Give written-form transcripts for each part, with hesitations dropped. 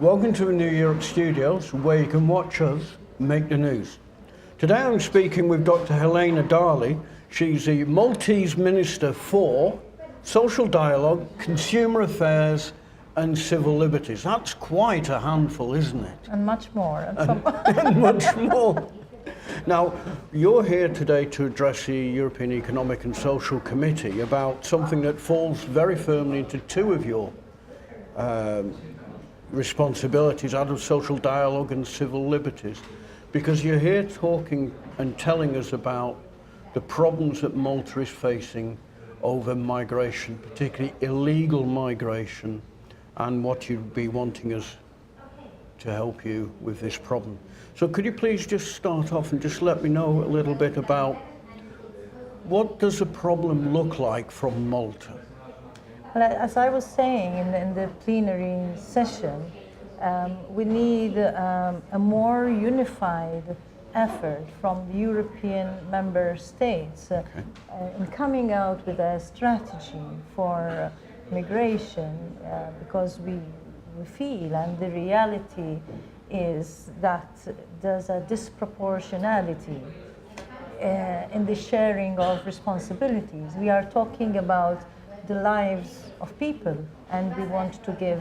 Welcome to the New Europe studios, where you can watch us make the news. Today I'm speaking with Dr. Helena Dalli. She's the Maltese Minister for Social Dialogue, Consumer Affairs and Civil Liberties. That's quite a handful, isn't it? And much more. And much more. Now, you're here today to address the European Economic and Social Committee about something that falls very firmly into two of your responsibilities, out of social dialogue and civil liberties, because you're here talking and telling us about the problems that Malta is facing over migration, particularly illegal migration, and what you'd be wanting us to help you with this problem. So could you please just start off and just let me know a little bit about what does the problem look like from Malta? Well, as I was saying in the plenary session, we need a more unified effort from the European member states in coming out with a strategy for migration, because we feel, and the reality is that there's a disproportionality in the sharing of responsibilities. We are talking about the lives of people, and we want to give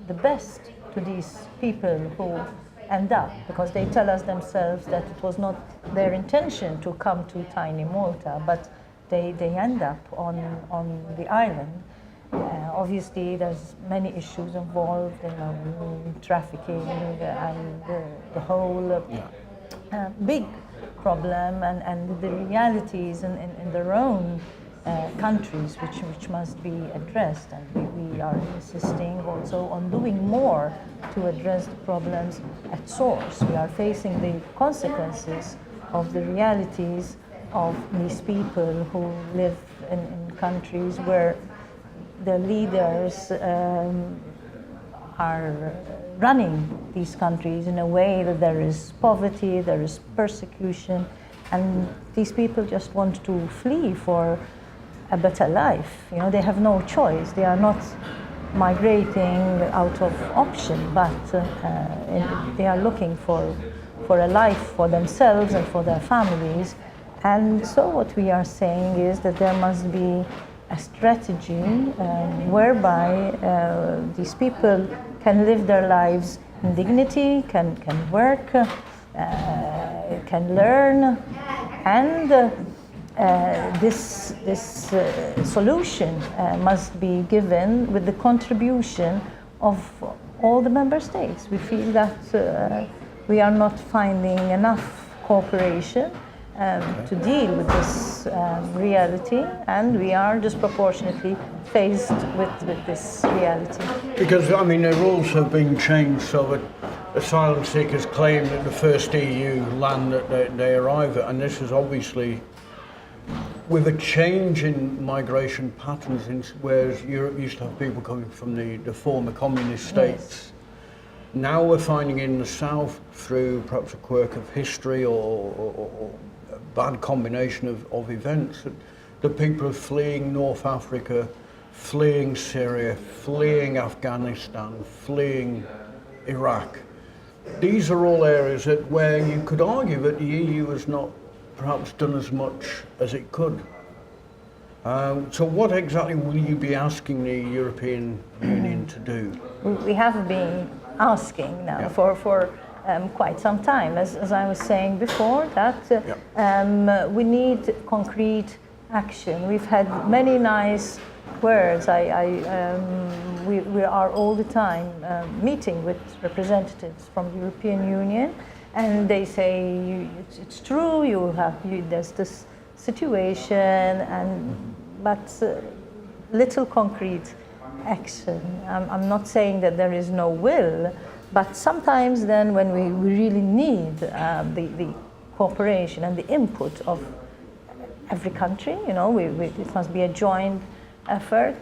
the best to these people who end up, because they tell us themselves that it was not their intention to come to tiny Malta, but they end up on the island. Obviously, there's many issues involved, trafficking and the whole big problem, and the realities in their own countries which must be addressed, and we are insisting also on doing more to address the problems at source. We are facing the consequences of the realities of these people who live in countries where the leaders are running these countries in a way that there is poverty, there is persecution, and these people just want to flee for a better life. You know, they have no choice. They are not migrating out of option, but they are looking for a life for themselves and for their families. And so what we are saying is that there must be a strategy whereby these people can live their lives in dignity, can work, can learn, and this solution must be given with the contribution of all the member states. We feel that we are not finding enough cooperation to deal with this reality, and we are disproportionately faced with this reality. Because, I mean, the rules have been changed so that asylum seekers claim that the first EU land that they arrive at, and this is obviously with a change in migration patterns, whereas Europe used to have people coming from the former communist states. Yes. Now we're finding in the south, through perhaps a quirk of history or a bad combination of events, that people are fleeing North Africa, fleeing Syria, fleeing Afghanistan, fleeing Iraq. These are all areas where you could argue that the EU has not perhaps done as much as it could. So what exactly will you be asking the European Union to do? We have been asking now for quite some time, as I was saying before, that we need concrete action. We've had many nice words. We are all the time meeting with representatives from the European Union, and they say it's true. There's this situation, but little concrete action. I'm not saying that there is no will, but sometimes then when we really need the cooperation and the input of every country, it must be a joint effort.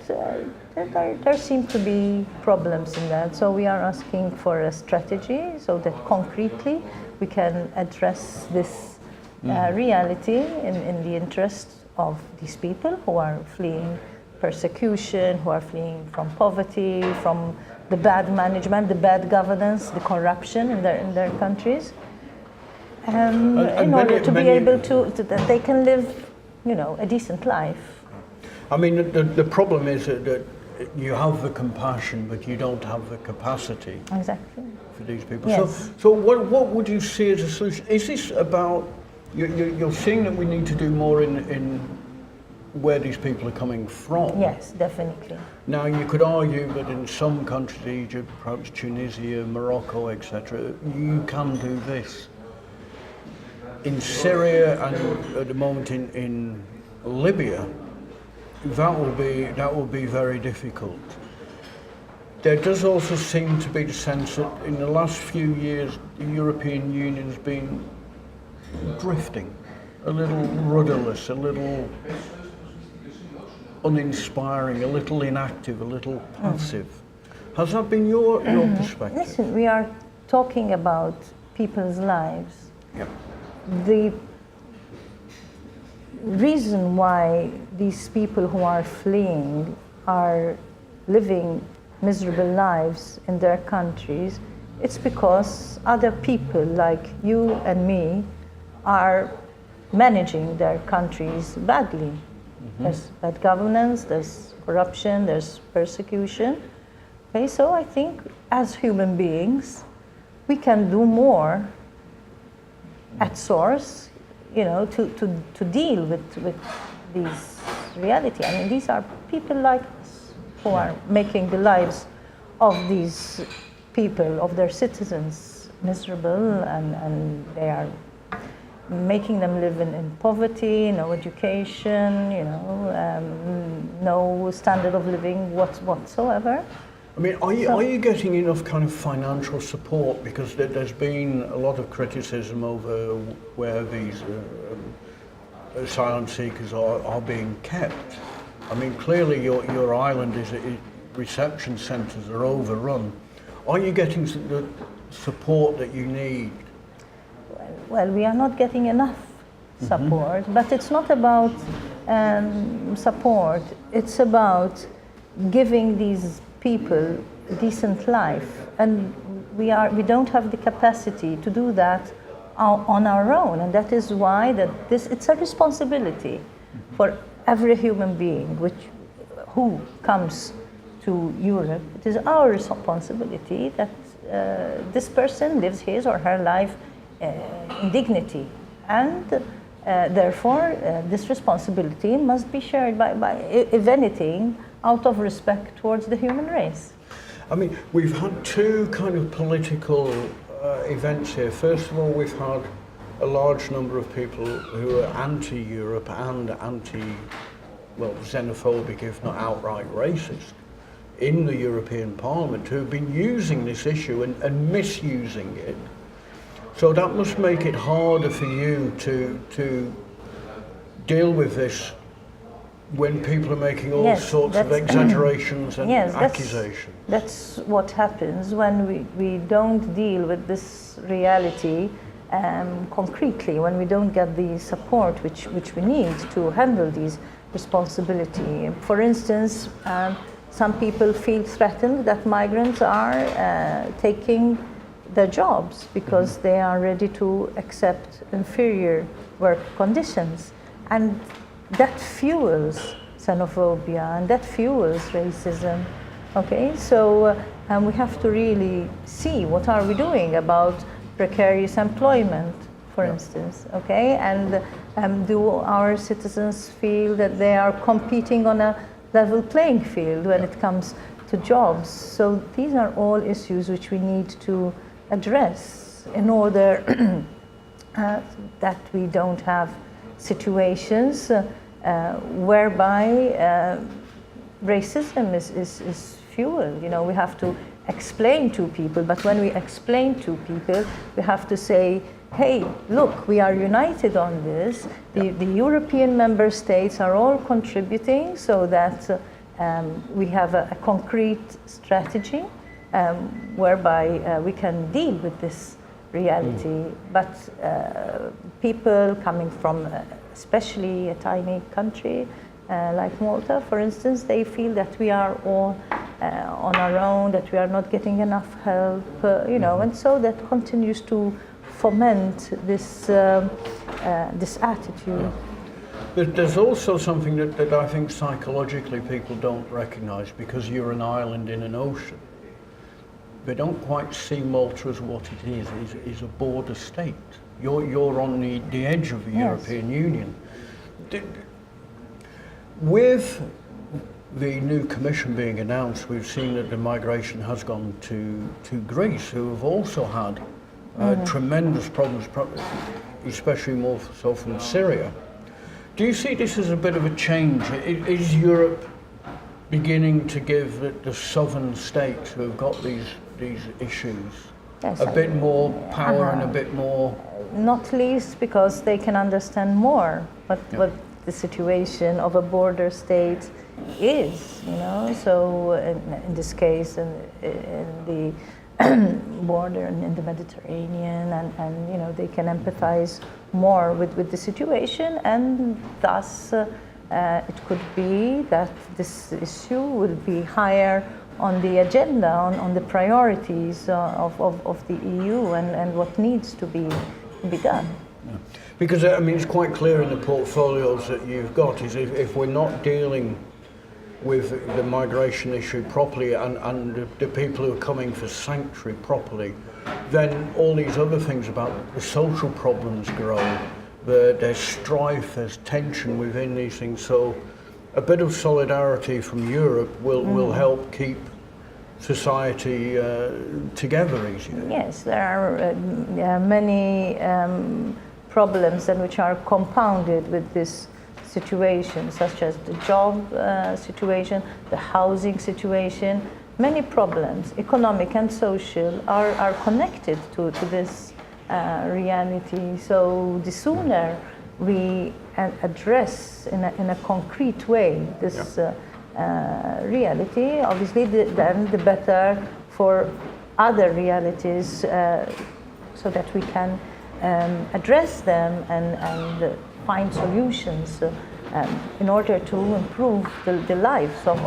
There seem to be problems in that. So we are asking for a strategy so that concretely we can address this reality in the interest of these people who are fleeing persecution, who are fleeing from poverty, from the bad management, the bad governance, the corruption in their countries, in order to be able to that they can live, a decent life. I mean, the problem is that you have the compassion, but you don't have the capacity. Exactly. For these people. Yes. So what would you see as a solution? Is this about, you're seeing that we need to do more in where these people are coming from? Yes, definitely. Now, you could argue that in some countries, Egypt, perhaps Tunisia, Morocco, etc., you can do this. In Syria and at the moment in Libya, that will be very difficult. There does also seem to be the sense that in the last few years, the European Union has been drifting, a little rudderless, a little uninspiring, a little inactive, a little passive. Has that been your perspective? Listen, we are talking about people's lives. Yep. The reason why these people who are fleeing are living miserable lives in their countries, it's because other people like you and me are managing their countries badly. There's bad governance, there's corruption, there's persecution. Okay, so I think as human beings, we can do more at source, to deal with these reality. I mean, these are people like us who are making the lives of these people, of their citizens, miserable, and they are making them live in poverty, no education, no standard of living whatsoever. I mean, are you getting enough kind of financial support? Because there's been a lot of criticism over where these asylum seekers are being kept. I mean, clearly your island reception centres are overrun. Are you getting the support that you need? Well, we are not getting enough support, but it's not about support. It's about giving these people a decent life, and we don't have the capacity to do that on our own, and that is why it's a responsibility for every human being who comes to Europe. It is our responsibility that this person lives his or her life in dignity, and therefore this responsibility must be shared by, if anything, out of respect towards the human race. I mean, we've had two kind of political events here. First of all, we've had a large number of people who are anti-Europe and xenophobic, if not outright racist, in the European Parliament, who have been using this issue and misusing it. So that must make it harder for you to deal with this when people are making all sorts of exaggerations and accusations. That's what happens when we don't deal with this reality concretely, when we don't get the support which we need to handle these responsibility. For instance, some people feel threatened that migrants are taking their jobs because they are ready to accept inferior work conditions, and that fuels xenophobia and that fuels racism. Okay, so we have to really see what are we doing about precarious employment, for instance. Okay, and do our citizens feel that they are competing on a level playing field when it comes to jobs? So these are all issues which we need to address in order that we don't have situations whereby racism is fueled. We have to explain to people, but when we explain to people, we have to say, hey, look, we are united on this. The European member states are all contributing so that we have a concrete strategy whereby we can deal with this reality. But people coming from especially a tiny country like Malta, for instance, they feel that we are all on our own, that we are not getting enough help, you know, and so that continues to foment this this attitude. But there's also something that I think psychologically people don't recognise, because you're an island in an ocean. They don't quite see Malta as what it is a border state. You're on the edge of the Yes. European Union. With the new commission being announced, we've seen that the migration has gone to Greece, who have also had tremendous problems, especially more so from Syria. Do you see this as a bit of a change? Is Europe beginning to give the southern states who have got these issues Yes, a bit more power and a bit more? Not least because they can understand more what the situation of a border state is, you know. So in this case, in the border in the Mediterranean, and you know, they can empathize more with the situation, and thus it could be that this issue will be higher on the agenda, on the priorities of the EU, and what needs to be done. Yeah. Because I mean, it's quite clear in the portfolios that you've got is if we're not dealing with the migration issue properly and the people who are coming for sanctuary properly, then all these other things about the social problems grow. There's strife, there's tension within these things. So a bit of solidarity from Europe will help keep society together easier. Yes, there are many problems which are compounded with this situation, such as the job situation, the housing situation. Many problems, economic and social, are connected to this reality. So the sooner we address in a concrete way this reality, obviously then the better for other realities, so that we can address them and find solutions in order to improve the lives of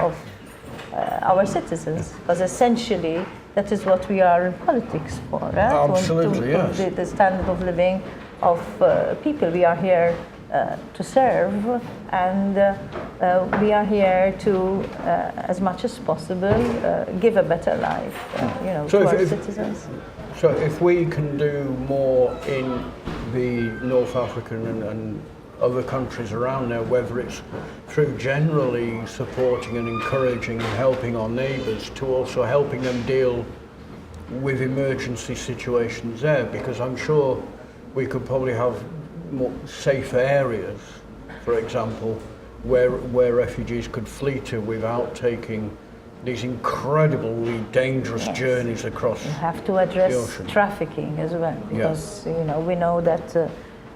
our citizens, because essentially that is what we are in politics for. Absolutely, to improve the standard of living of people. We are here to serve, and we are here to, as much as possible, give a better life, you know, to our citizens. So if we can do more in the North African and other countries around there, whether it's through generally supporting and encouraging and helping our neighbours, to also helping them deal with emergency situations there, because I'm sure we could probably have more safer areas, for example, where refugees could flee to without taking these incredibly dangerous journeys across. You have to address trafficking as well, because you know, we know that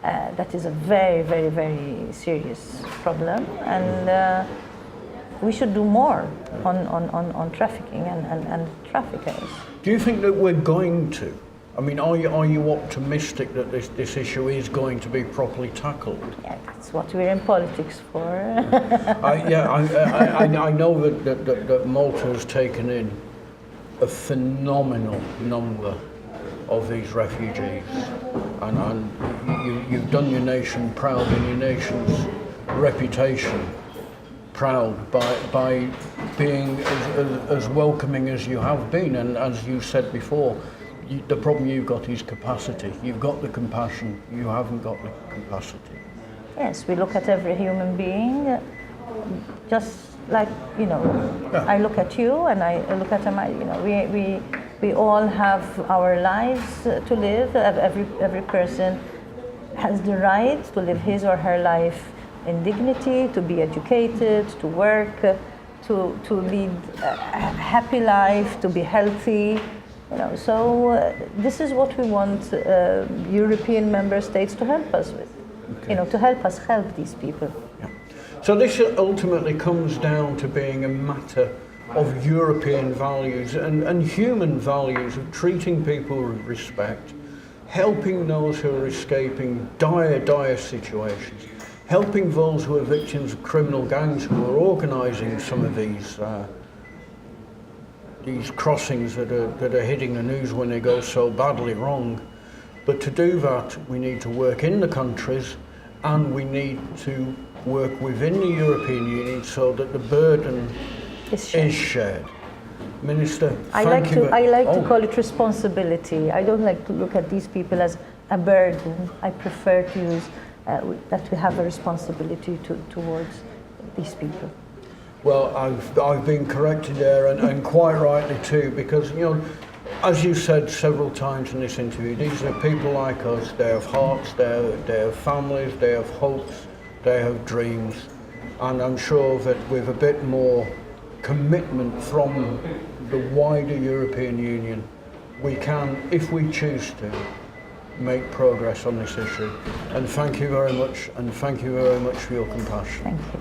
that is a very, very, very serious problem, and we should do more on trafficking and traffickers. Do you think that we're going to? I mean, are you optimistic that this issue is going to be properly tackled? Yeah, that's what we're in politics for. I know that Malta has taken in a phenomenal number of these refugees, and you've done your nation proud and your nation's reputation proud by being as welcoming as you have been. And as you said before, the problem you've got is capacity. You've got the compassion, you haven't got the capacity. Yes, we look at every human being just like, you know, I look at you and I look at my, you know, we all have our lives to live. Every person has the right to live his or her life in dignity, to be educated, to work, to lead a happy life, to be healthy. You know, so this is what we want European member states to help us with. Okay. You know, to help us help these people. Yeah. So this ultimately comes down to being a matter of European values and human values, of treating people with respect, helping those who are escaping dire situations, helping those who are victims of criminal gangs who are organising some of these these crossings that are hitting the news when they go so badly wrong. But to do that, we need to work in the countries, and we need to work within the European Union so that the burden is shared. Minister, I like to call it responsibility. I don't like to look at these people as a burden. I prefer to use that we have a responsibility towards these people. Well, I've been corrected there, and quite rightly too, because, you know, as you said several times in this interview, these are people like us. They have hearts, they have families, they have hopes, they have dreams, and I'm sure that with a bit more commitment from the wider European Union, we can, if we choose to, make progress on this issue. And thank you very much, and thank you very much for your compassion. Thank you.